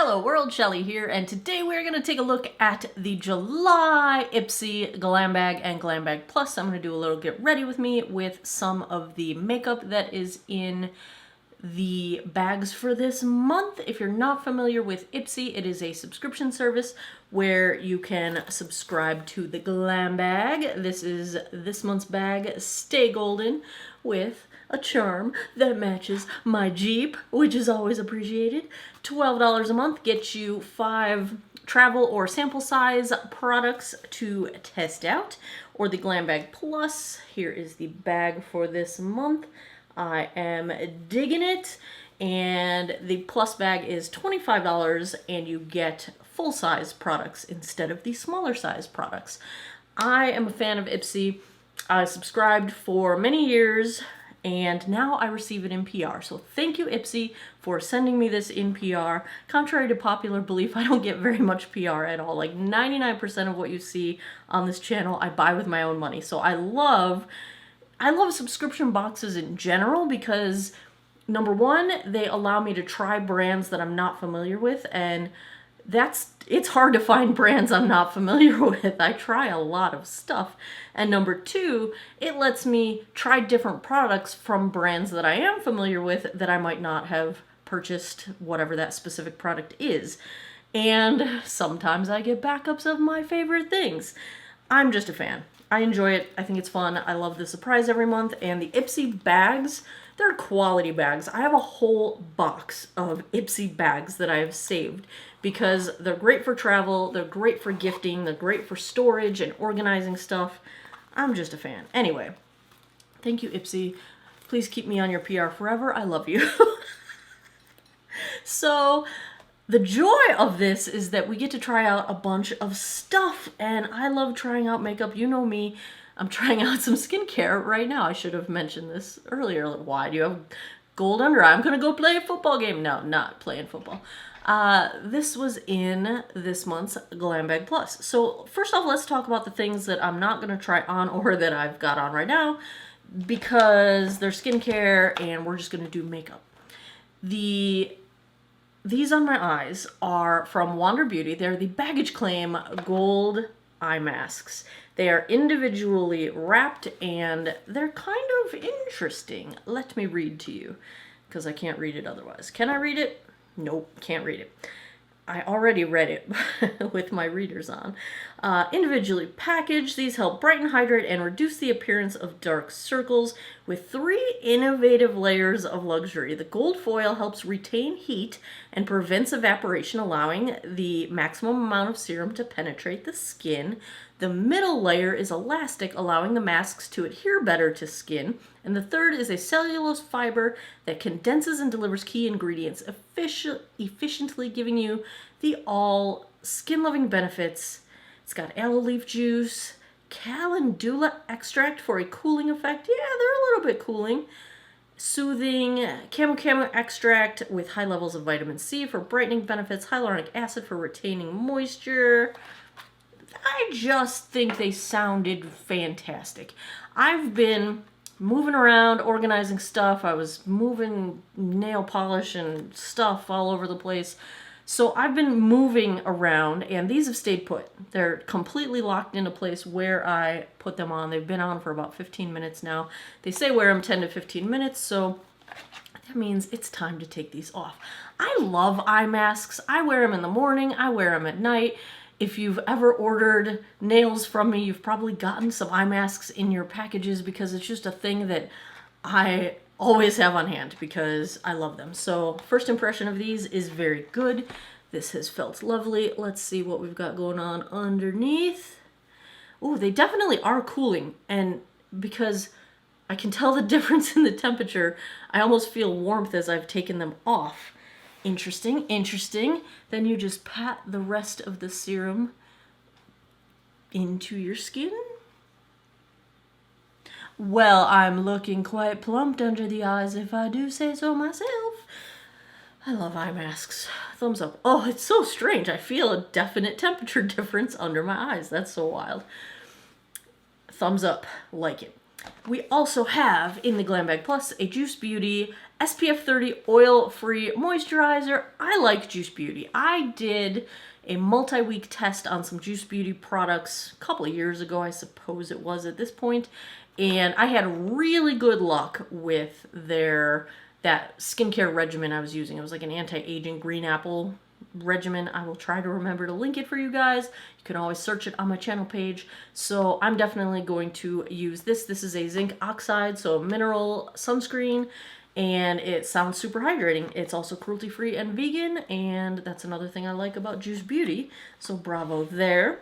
Hello world, Shelly here, and today we're going to take a look at the July Ipsy Glam Bag and Glam Bag Plus. I'm going to do a little get ready with me with some of the makeup that is in the bags for this month. If you're not familiar with Ipsy, it is a subscription service where you can subscribe to the Glam Bag. This is this month's bag, Stay Golden, with a charm that matches my Jeep, which is always appreciated. $12 a month gets you 5 travel or sample size products to test out. Or the Glam Bag Plus, here is the bag for this month. I am digging it, and the Plus bag is $25 and you get full-size products instead of the smaller size products. I am a fan of Ipsy. I subscribed for many years and now I receive it in PR. So thank you, Ipsy, for sending me this in PR. Contrary to popular belief, I don't get very much PR at all. Like 99% of what you see on this channel, I buy with my own money. So I love subscription boxes in general because, number one, they allow me to try brands that I'm not familiar with, and it's hard to find brands I'm not familiar with. I try a lot of stuff. And number two, it lets me try different products from brands that I am familiar with that I might not have purchased whatever that specific product is. And sometimes I get backups of my favorite things. I'm just a fan. I enjoy it. I think it's fun. I love the surprise every month. And the Ipsy bags, they're quality bags. I have a whole box of Ipsy bags that I have saved because they're great for travel, they're great for gifting, they're great for storage and organizing stuff. I'm just a fan. Anyway, thank you, Ipsy. Please keep me on your PR forever. I love you. So, the joy of this is that we get to try out a bunch of stuff, and I love trying out makeup. You know me. I'm trying out some skincare right now. I should have mentioned this earlier. Like, why do you have gold under eye? I'm going to go play a football game. No, not playing football. This was in this month's Glam Bag Plus. So first off, let's talk about the things that I'm not going to try on or that I've got on right now because they're skincare and we're just going to do makeup. These on my eyes are from Wander Beauty. They're the Baggage Claim Gold Eye Masks. They are individually wrapped and they're kind of interesting. Let me read to you because I can't read it otherwise. Can I read it? Nope, can't read it. I already read it with my readers on. Individually packaged, these help brighten, hydrate, and reduce the appearance of dark circles with 3 innovative layers of luxury. The gold foil helps retain heat and prevents evaporation, allowing the maximum amount of serum to penetrate the skin. The middle layer is elastic, allowing the masks to adhere better to skin. And the third is a cellulose fiber that condenses and delivers key ingredients efficiently, giving you the all skin-loving benefits. It's got aloe leaf juice, calendula extract for a cooling effect. Yeah, they're a little bit cooling. Soothing, camo extract with high levels of vitamin C for brightening benefits, hyaluronic acid for retaining moisture. I just think they sounded fantastic. I've been moving around, organizing stuff. I was moving nail polish and stuff all over the place. So I've been moving around, and these have stayed put. They're completely locked into place where I put them on. They've been on for about 15 minutes now. They say wear them 10 to 15 minutes, so that means it's time to take these off. I love eye masks. I wear them in the morning. I wear them at night. If you've ever ordered nails from me, you've probably gotten some eye masks in your packages because it's just a thing that I always have on hand because I love them. So first impression of these is very good. This has felt lovely. Let's see what we've got going on underneath. Oh, they definitely are cooling, and because I can tell the difference in the temperature, I almost feel warmth as I've taken them off. Interesting, interesting. Then you just pat the rest of the serum into your skin. Well, I'm looking quite plumped under the eyes, if I do say so myself. I love eye masks. Thumbs up. Oh, it's so strange. I feel a definite temperature difference under my eyes. That's so wild. Thumbs up. Like it. We also have, in the Glam Bag Plus, a Juice Beauty SPF 30 oil-free moisturizer. I like Juice Beauty. I did a multi-week test on some Juice Beauty products a couple of years ago, I suppose it was at this point, and I had really good luck with that skincare regimen I was using. It was like an anti-aging green apple regimen. I will try to remember to link it for you guys. You can always search it on my channel page. So I'm definitely going to use this. This is a zinc oxide, so a mineral sunscreen, and it sounds super hydrating. It's also cruelty-free and vegan, and that's another thing I like about Juice Beauty. So bravo there.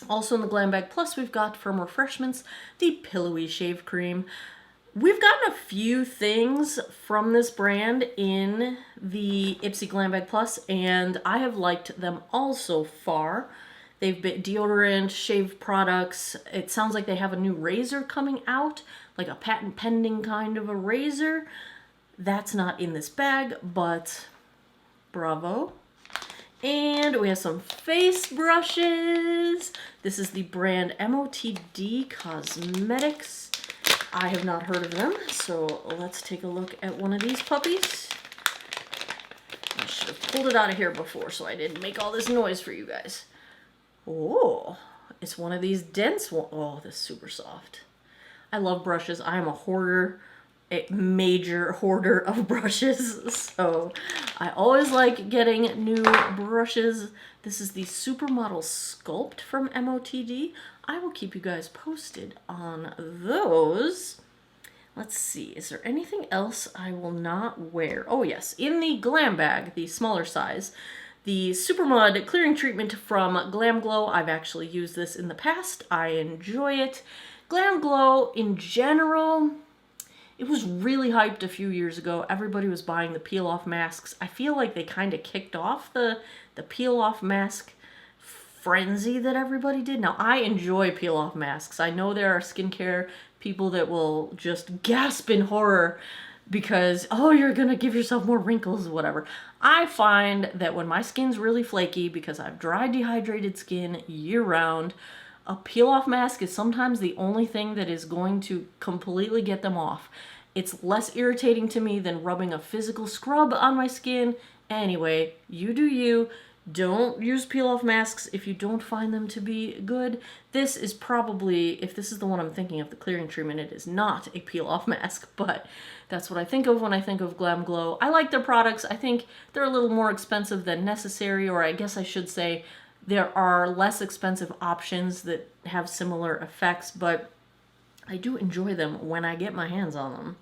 Also in the Glam Bag Plus, we've got from Refreshments the Pillowy Shave Cream. We've gotten a few things from this brand in the Ipsy Glam Bag Plus, and I have liked them all so far. They've been deodorant, shave products. It sounds like they have a new razor coming out, like a patent pending kind of a razor. That's not in this bag, but bravo. And we have some face brushes. This is the brand Motd Cosmetics. I have not heard of them, so let's take a look at one of these puppies. I should have pulled it out of here before so I didn't make all this noise for you guys. Oh, it's one of these dense ones. Oh, this is super soft. I love brushes. I am a hoarder, a major hoarder of brushes, so I always like getting new brushes. This is the Supermodel Sculpt from Motd. I will keep you guys posted on those. Let's see, is there anything else I will not wear? Oh yes, in the Glam Bag, the smaller size, the Supermod Clearing Treatment from Glam Glow. I've actually used this in the past. I enjoy it. Glam Glow, in general, it was really hyped a few years ago. Everybody was buying the peel-off masks. I feel like they kind of kicked off the peel-off mask frenzy that everybody did. Now, I enjoy peel-off masks. I know there are skincare people that will just gasp in horror because, oh, you're gonna give yourself more wrinkles or whatever. I find that when my skin's really flaky, because I've dry, dehydrated skin year-round, a peel-off mask is sometimes the only thing that is going to completely get them off. It's less irritating to me than rubbing a physical scrub on my skin. Anyway, you do you. Don't use peel-off masks if you don't find them to be good. This is probably, if this is the one I'm thinking of, the clearing treatment, it is not a peel-off mask, but that's what I think of when I think of Glam Glow. I like their products. I think they're a little more expensive than necessary, or I guess I should say there are less expensive options that have similar effects, but I do enjoy them when I get my hands on them.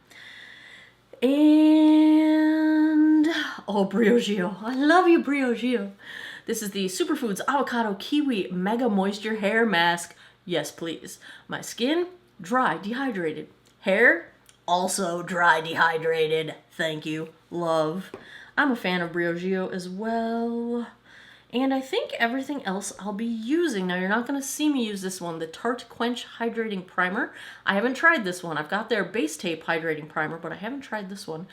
And, oh, Briogeo. I love you, Briogeo. This is the Superfoods Avocado Kiwi Mega Moisture Hair Mask. Yes, please. My skin, dry, dehydrated. Hair, also dry, dehydrated. Thank you. Love. I'm a fan of Briogeo as well. And I think everything else I'll be using. Now, you're not going to see me use this one, the Tarte Quench Hydrating Primer. I haven't tried this one. I've got their Base Tape Hydrating Primer, but I haven't tried this one.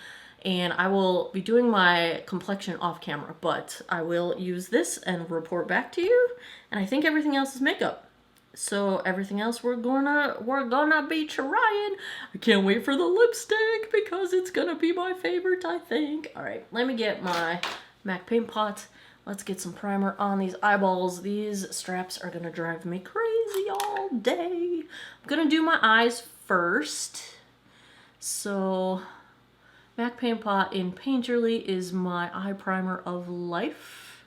And I will be doing my complexion off camera, but I will use this and report back to you. And I think everything else is makeup. So everything else we're gonna be trying. I can't wait for the lipstick because it's gonna be my favorite, I think. All right, let me get my MAC Paint Pot. Let's get some primer on these eyeballs. These straps are gonna drive me crazy all day. I'm gonna do my eyes first. So, MAC Paint Pot in Painterly is my eye primer of life.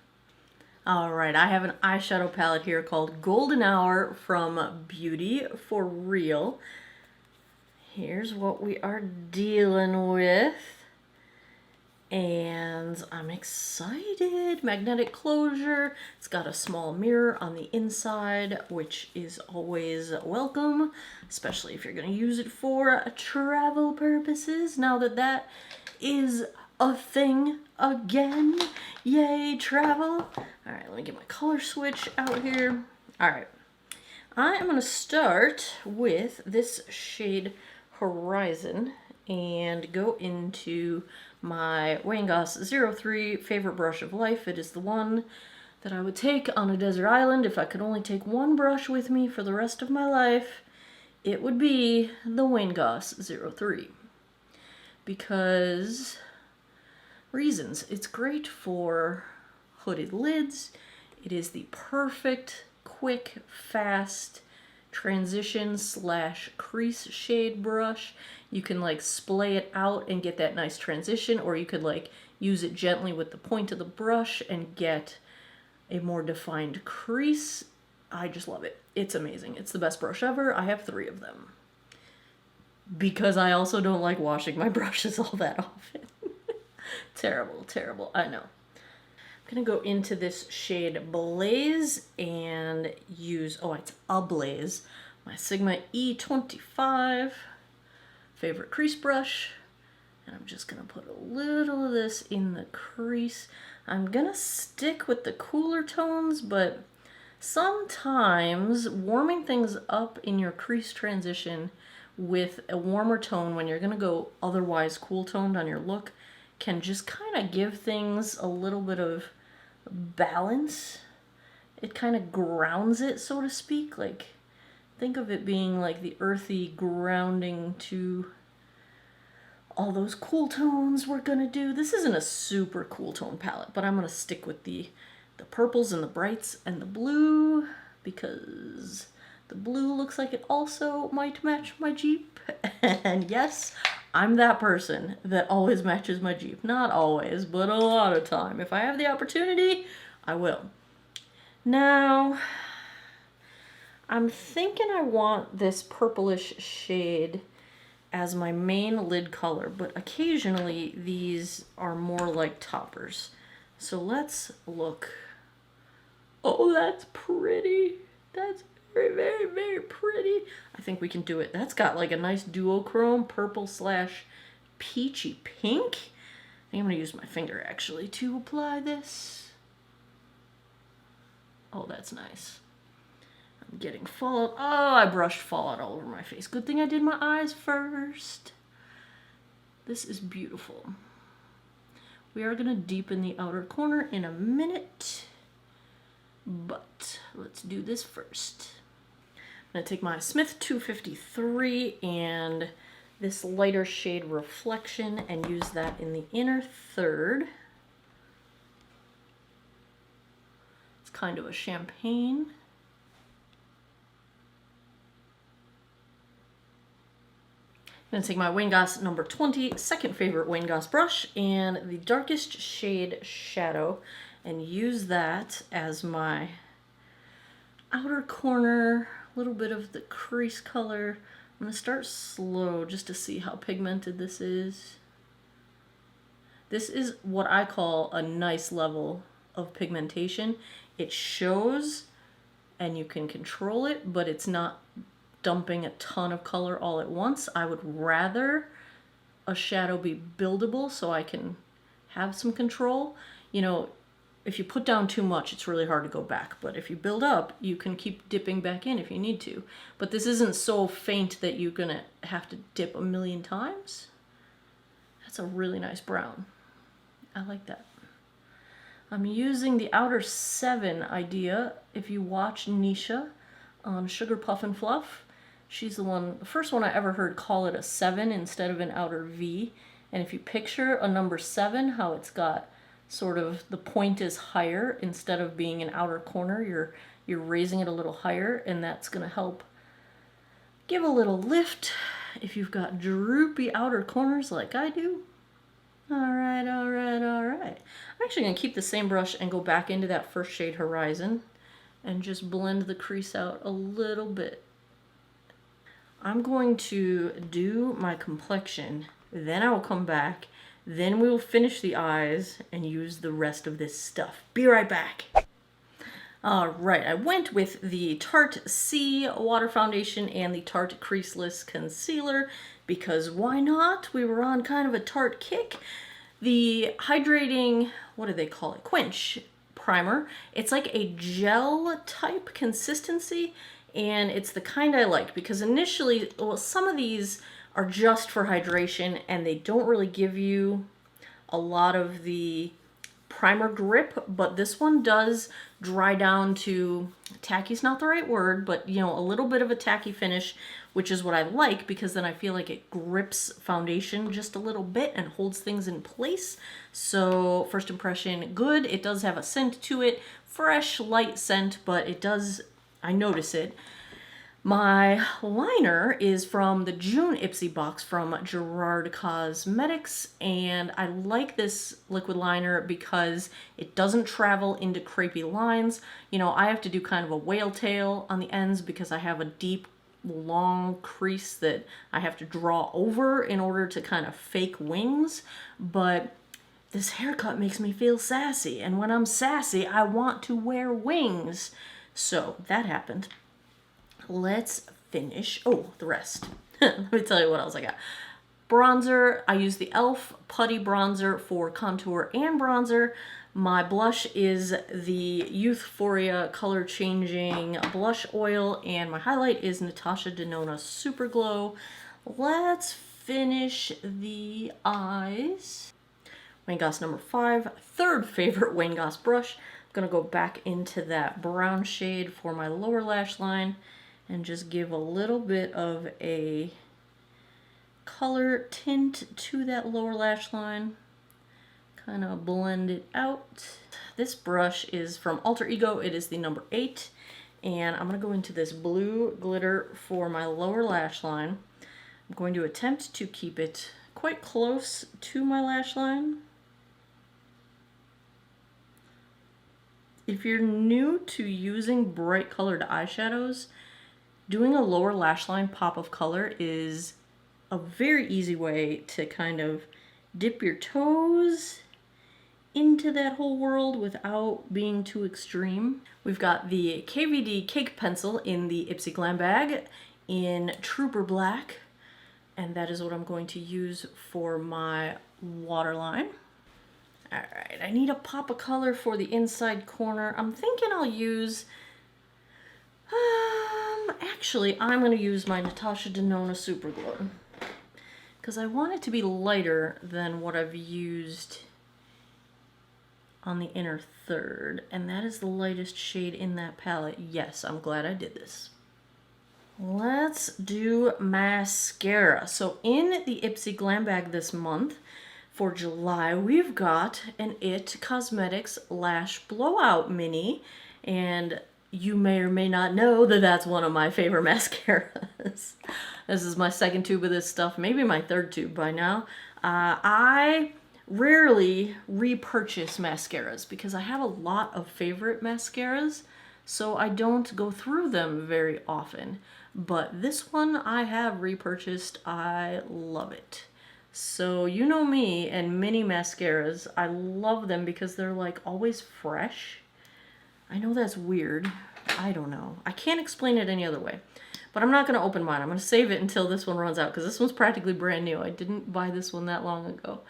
All right, I have an eyeshadow palette here called Golden Hour from Beauty for Real. Here's what we are dealing with. And I'm excited. Magnetic closure. It's got a small mirror on the inside, which is always welcome, especially if you're going to use it for travel purposes. Now that that is a thing again. Yay, travel. All right, let me get my color switch out here. All right. I am going to start with this shade Horizon and go into my Wayne Goss 03 favorite brush of life. It is the one that I would take on a desert island if I could only take one brush with me for the rest of my life. It would be the Wayne Goss 03. because reasons. It's great for hooded lids. It is the perfect, quick, fast transition / crease shade brush. You can like splay it out and get that nice transition, or you could like use it gently with the point of the brush and get a more defined crease. I just love it. It's amazing. It's the best brush ever. I have 3 of them because I also don't like washing my brushes all that often. Terrible, terrible. I know. I'm gonna go into this shade Blaze and use, oh, it's a Blaze, my Sigma E25 favorite crease brush. And I'm just gonna put a little of this in the crease. I'm gonna stick with the cooler tones, but sometimes warming things up in your crease transition with a warmer tone when you're gonna go otherwise cool toned on your look can just kind of give things a little bit of balance. It kind of grounds it, so to speak. Like, think of it being like the earthy grounding to all those cool tones we're gonna do. This isn't a super cool tone palette, but I'm gonna stick with the purples and the brights and the blue because the blue looks like it also might match my Jeep. And yes, I'm that person that always matches my Jeep. Not always, but a lot of time. If I have the opportunity, I will. Now, I'm thinking I want this purplish shade as my main lid color, but occasionally these are more like toppers. So let's look. Oh, that's pretty. That's very, very, very pretty. I think we can do it. That's got like a nice duochrome purple / peachy pink. I think I'm gonna use my finger actually to apply this. Oh, that's nice. I'm getting fallout. Oh, I brushed fallout all over my face. Good thing I did my eyes first. This is beautiful. We are gonna deepen the outer corner in a minute, but let's do this first. I'm gonna take my Smith 253 and this lighter shade Reflection and use that in the inner third. It's kind of a champagne. I'm gonna take my Wayne Goss number 20, second favorite Wayne Goss brush, and the darkest shade Shadow, and use that as my outer corner, a little bit of the crease color. I'm gonna start slow just to see how pigmented this is. This is what I call a nice level of pigmentation. It shows and you can control it, but it's not dumping a ton of color all at once. I would rather a shadow be buildable so I can have some control. You know, if you put down too much, it's really hard to go back. But if you build up, you can keep dipping back in if you need to. But this isn't so faint that you're gonna have to dip a million times. That's a really nice brown. I like that. I'm using the outer 7 idea. If you watch Nisha on Sugar Puff and Fluff, she's the first one I ever heard call it a 7 instead of an outer V. And if you picture a number 7, how it's got sort of the point is higher instead of being an outer corner, you're raising it a little higher, and that's going to help give a little lift if you've got droopy outer corners like I do. All right, all right, all right. I'm actually going to keep the same brush and go back into that first shade Horizon and just blend the crease out a little bit. I'm going to do my complexion, then I will come back, then we will finish the eyes and use the rest of this stuff. Be right back. All right, I went with the Tarte C Water Foundation and the Tarte Creaseless Concealer because why not? We were on kind of a Tarte kick. The Hydrating, what do they call it? Quench primer. It's like a gel type consistency, and it's the kind I like because initially, well, some of these are just for hydration and they don't really give you a lot of the primer grip, but this one does dry down to, tacky's not the right word, but you know, a little bit of a tacky finish, which is what I like, because then I feel like it grips foundation just a little bit and holds things in place. So first impression, good. It does have a scent to it, fresh, light scent, but it does, I notice it. My liner is from the June Ipsy box from Motd Cosmetics, and I like this liquid liner because it doesn't travel into crepey lines. You know, I have to do kind of a whale tail on the ends because I have a deep, long crease that I have to draw over in order to kind of fake wings, but this haircut makes me feel sassy, and when I'm sassy, I want to wear wings. So that happened. Let's finish, the rest. Let me tell you what else I got. Bronzer, I use the e.l.f. Putty Bronzer for contour and bronzer. My blush is the Youthforia Color Changing Blush Oil, and my highlight is Natasha Denona Super Glow. Let's finish the eyes. Wayne Goss number 5, third favorite Wayne Goss brush. I'm gonna go back into that brown shade for my lower lash line and just give a little bit of a color tint to that lower lash line. Kind of blend it out. This brush is from Alter Ego. It is the number 8. And I'm going to go into this blue glitter for my lower lash line. I'm going to attempt to keep it quite close to my lash line. If you're new to using bright colored eyeshadows, doing a lower lash line pop of color is a very easy way to kind of dip your toes into that whole world without being too extreme. We've got the KVD Cake Pencil in the Ipsy Glam bag in Trooper Black, and that is what I'm going to use for my waterline. Alright, I need a pop of color for the inside corner. I'm thinking I'll use actually, I'm going to use my Natasha Denona Super Glow because I want it to be lighter than what I've used on the inner third, and that is the lightest shade in that palette. Yes, I'm glad I did this. Let's do mascara. So in the Ipsy Glam bag this month, for July, we've got an Motd Cosmetics Lash Blowout Mini, and you may or may not know that that's one of my favorite mascaras. This is my second tube of this stuff, maybe my third tube by now. I rarely repurchase mascaras because I have a lot of favorite mascaras, so I don't go through them very often. But this one I have repurchased. I love it. So you know me and mini mascaras, I love them because they're like always fresh. I know that's weird. I don't know. I can't explain it any other way. But I'm not going to open mine. I'm going to save it until this one runs out because this one's practically brand new. I didn't buy this one that long ago.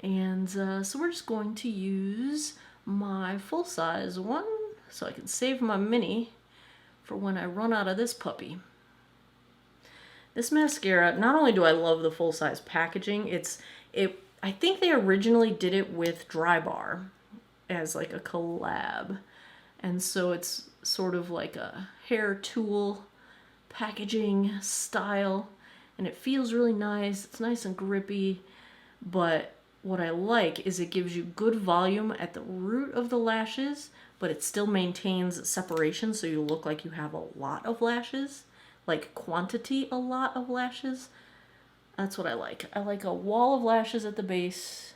And so we're just going to use my full-size one so I can save my mini for when I run out of this puppy. This mascara, not only do I love the full-size packaging, I think they originally did it with Dry Bar as like a collab. And so it's sort of like a hair tool packaging style, and it feels really nice. It's nice and grippy, but what I like is it gives you good volume at the root of the lashes, but it still maintains separation so you look like you have a lot of lashes, like quantity a lot of lashes. That's what I like. I like a wall of lashes at the base,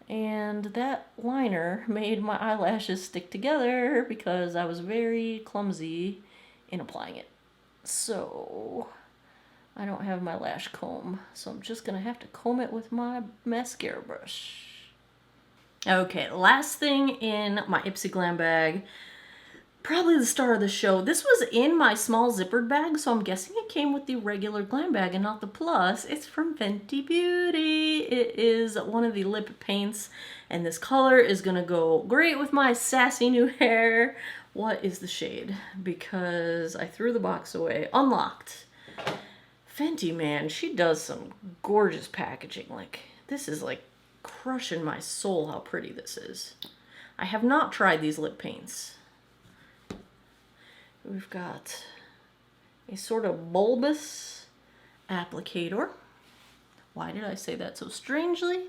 and that liner made my eyelashes stick together because I was very clumsy in applying it. So I don't have my lash comb, so I'm just gonna have to comb it with my mascara brush. Okay, last thing in my Ipsy Glam bag, probably the star of the show. This was in my small zippered bag, so I'm guessing it came with the regular Glam bag and not the plus. It's from Fenty Beauty. It is one of the lip paints, and this color is gonna go great with my sassy new hair. What is the shade? Because I threw the box away. Unlocked. Fenty, man, she does some gorgeous packaging. Like, this is like crushing my soul how pretty this is. I have not tried these lip paints. We've got a sort of bulbous applicator. Why did I say that so strangely?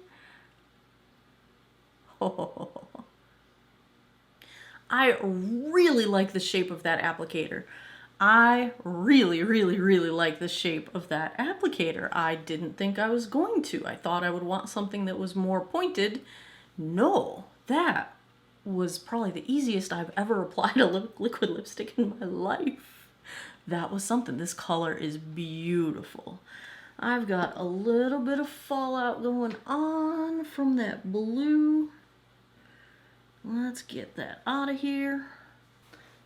I really like the shape of that applicator. I really, really, really like the shape of that applicator. I didn't think I was going to. I thought I would want something that was more pointed. No, that was probably the easiest I've ever applied a liquid lipstick in my life. That was something. This color is beautiful. I've got a little bit of fallout going on from that blue. Let's get that out of here.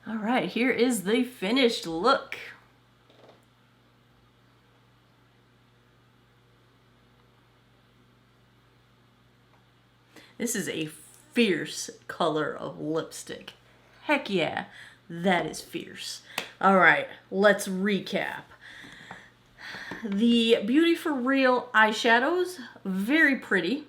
All right, here is the finished look. This is a fierce color of lipstick. Heck yeah, that is fierce. All right, let's recap. The Beauty For Real eyeshadows, very pretty.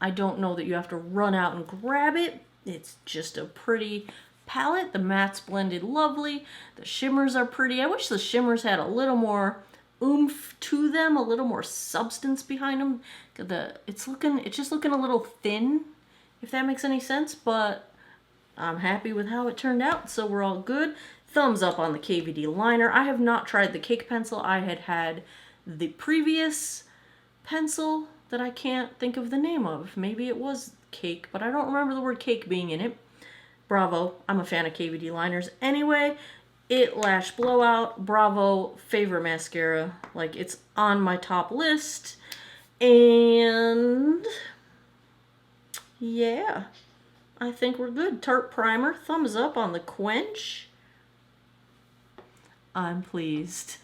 I don't know that you have to run out and grab it. It's just a pretty palette. The mattes blended lovely. The shimmers are pretty. I wish the shimmers had a little more oomph to them, a little more substance behind them. It's just looking a little thin, if that makes any sense, but I'm happy with how it turned out, so we're all good. Thumbs up on the KVD liner. I have not tried the Cake pencil. I had the previous pencil that I can't think of the name of. Maybe it was Cake, but I don't remember the word cake being in it. Bravo. I'm a fan of KVD liners. Anyway, It Lash Blowout. Bravo. Favorite mascara. Like, it's on my top list. And yeah, I think we're good. Tarte Primer. Thumbs up on the Quench. I'm pleased.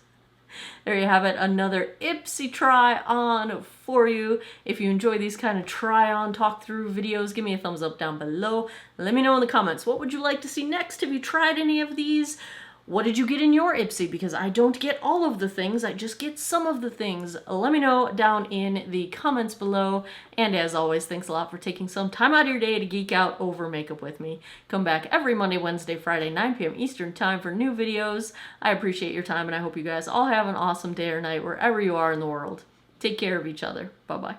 There you have it, another Ipsy try on for you. If you enjoy these kind of try on talk through videos, give me a thumbs up down below. Let me know in the comments, what would you like to see next? Have you tried any of these? What did you get in your Ipsy? Because I don't get all of the things, I just get some of the things. Let me know down in the comments below. And as always, thanks a lot for taking some time out of your day to geek out over makeup with me. Come back every Monday, Wednesday, Friday, 9 p.m. Eastern time for new videos. I appreciate your time and I hope you guys all have an awesome day or night wherever you are in the world. Take care of each other. Bye-bye.